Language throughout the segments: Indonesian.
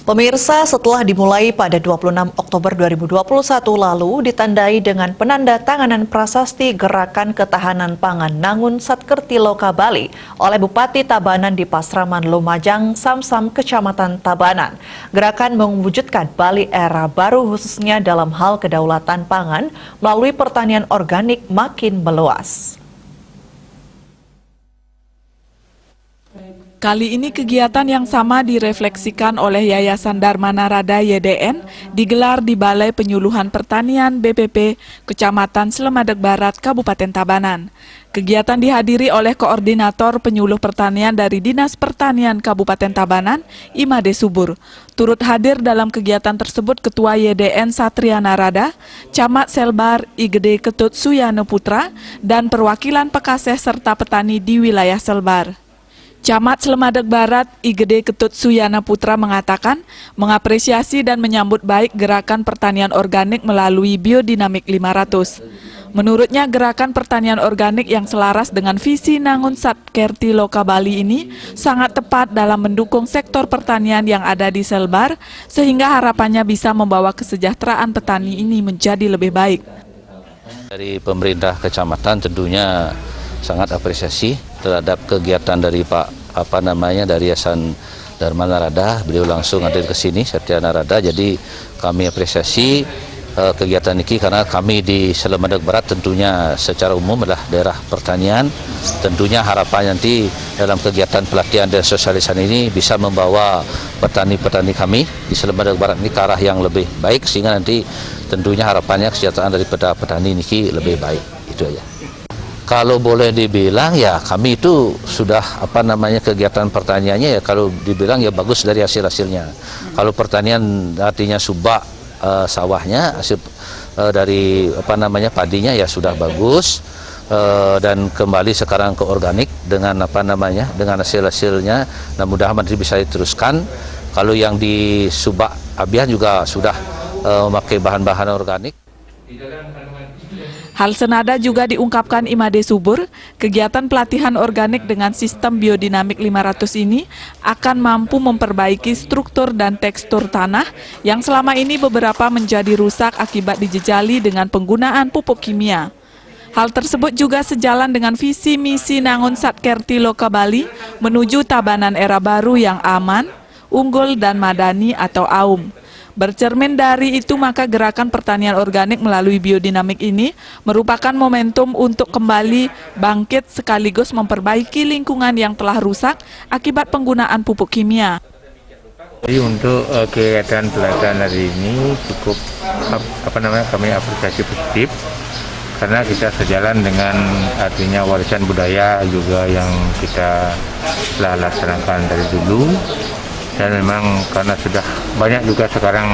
Pemirsa, setelah dimulai pada 26 Oktober 2021 lalu ditandai dengan penandatanganan prasasti Gerakan Ketahanan Pangan Nangun Satkerti Loka Bali oleh Bupati Tabanan di Pasraman Lumajang, Samsam, Kecamatan Tabanan. Gerakan mewujudkan Bali era baru khususnya dalam hal kedaulatan pangan melalui pertanian organik makin meluas. Kali ini kegiatan yang sama direfleksikan oleh Yayasan Dharma Narada YDN digelar di Balai Penyuluhan Pertanian BPP Kecamatan Slemadeg Barat, Kabupaten Tabanan. Kegiatan dihadiri oleh Koordinator Penyuluh Pertanian dari Dinas Pertanian Kabupaten Tabanan, Imade Subur. Turut hadir dalam kegiatan tersebut Ketua YDN Satria Narada, Camat Selbar Igede Ketut Suyana Putra, dan perwakilan Pekaseh serta petani di wilayah Selbar. Camat Slemadeg Barat, Igede Ketut Suyana Putra mengatakan mengapresiasi dan menyambut baik gerakan pertanian organik melalui Biodinamik 500. Menurutnya gerakan pertanian organik yang selaras dengan visi Nangun Satkerti Loka Bali ini sangat tepat dalam mendukung sektor pertanian yang ada di Selbar sehingga harapannya bisa membawa kesejahteraan petani ini menjadi lebih baik. Dari pemerintah kecamatan tentunya sangat apresiasi terhadap kegiatan dari dari Yayasan Dharma Narada. Beliau langsung hadir ke sini, Satria Narada. Jadi kami apresiasi kegiatan ini karena kami di Slemadeg Barat tentunya secara umum adalah daerah pertanian. Tentunya harapan nanti dalam kegiatan pelatihan dan sosialisasi ini bisa membawa petani-petani kami di Slemadeg Barat ini ke arah yang lebih baik sehingga nanti tentunya harapannya kesejahteraan daripada petani ini lebih baik. Itu aja. Kalau boleh dibilang ya kami itu sudah kegiatan pertaniannya ya kalau dibilang ya bagus dari hasil-hasilnya. Kalau pertanian artinya subak sawahnya hasil dari padinya ya sudah bagus dan kembali sekarang ke organik dengan dengan hasil-hasilnya. Nah mudah-mudahan bisa diteruskan. Kalau yang di subak Abian juga sudah memakai bahan-bahan organik. Hal senada juga diungkapkan Imade Subur, kegiatan pelatihan organik dengan sistem biodinamik 500 ini akan mampu memperbaiki struktur dan tekstur tanah yang selama ini beberapa menjadi rusak akibat dijejali dengan penggunaan pupuk kimia. Hal tersebut juga sejalan dengan visi misi Nangun Satkerti Loka Bali menuju Tabanan era baru yang aman, unggul dan madani atau AUM. Bercermin dari itu maka gerakan pertanian organik melalui biodinamik ini merupakan momentum untuk kembali bangkit sekaligus memperbaiki lingkungan yang telah rusak akibat penggunaan pupuk kimia. Jadi untuk kegiatan pelatihan hari ini cukup kami apresiasi positif karena kita sejalan dengan artinya warisan budaya juga yang kita telah laksanakan dari dulu. Dan memang karena sudah banyak juga sekarang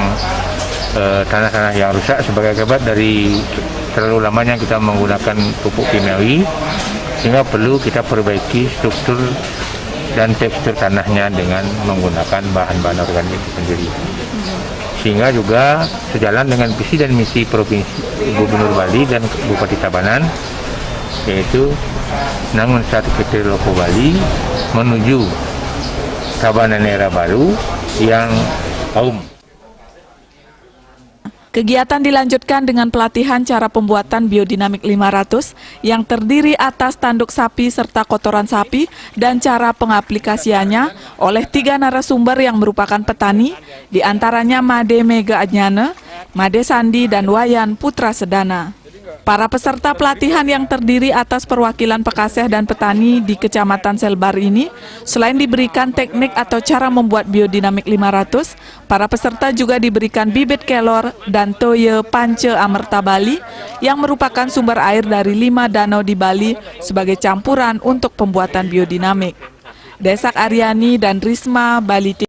tanah-tanah yang rusak sebagai akibat dari terlalu lamanya kita menggunakan pupuk kimiawi, sehingga perlu kita perbaiki struktur dan tekstur tanahnya dengan menggunakan bahan-bahan organik itu sendiri. Sehingga juga sejalan dengan visi dan misi Provinsi Gubernur Bali dan Bupati Tabanan, yaitu Nangun Satkerti Loka Bali menuju Tabanan era baru yang AUM. Kegiatan dilanjutkan dengan pelatihan cara pembuatan biodinamik 500 yang terdiri atas tanduk sapi serta kotoran sapi dan cara pengaplikasiannya oleh 3 narasumber yang merupakan petani, diantaranya Made Mega Ajnana, Made Sandi, dan Wayan Putra Sedana. Para peserta pelatihan yang terdiri atas perwakilan Pekaseh dan petani di Kecamatan Selbar ini, selain diberikan teknik atau cara membuat biodinamik 500, para peserta juga diberikan bibit kelor dan toye pance amerta Bali yang merupakan sumber air dari 5 danau di Bali sebagai campuran untuk pembuatan biodinamik. Desak Aryani dan Risma, Bali.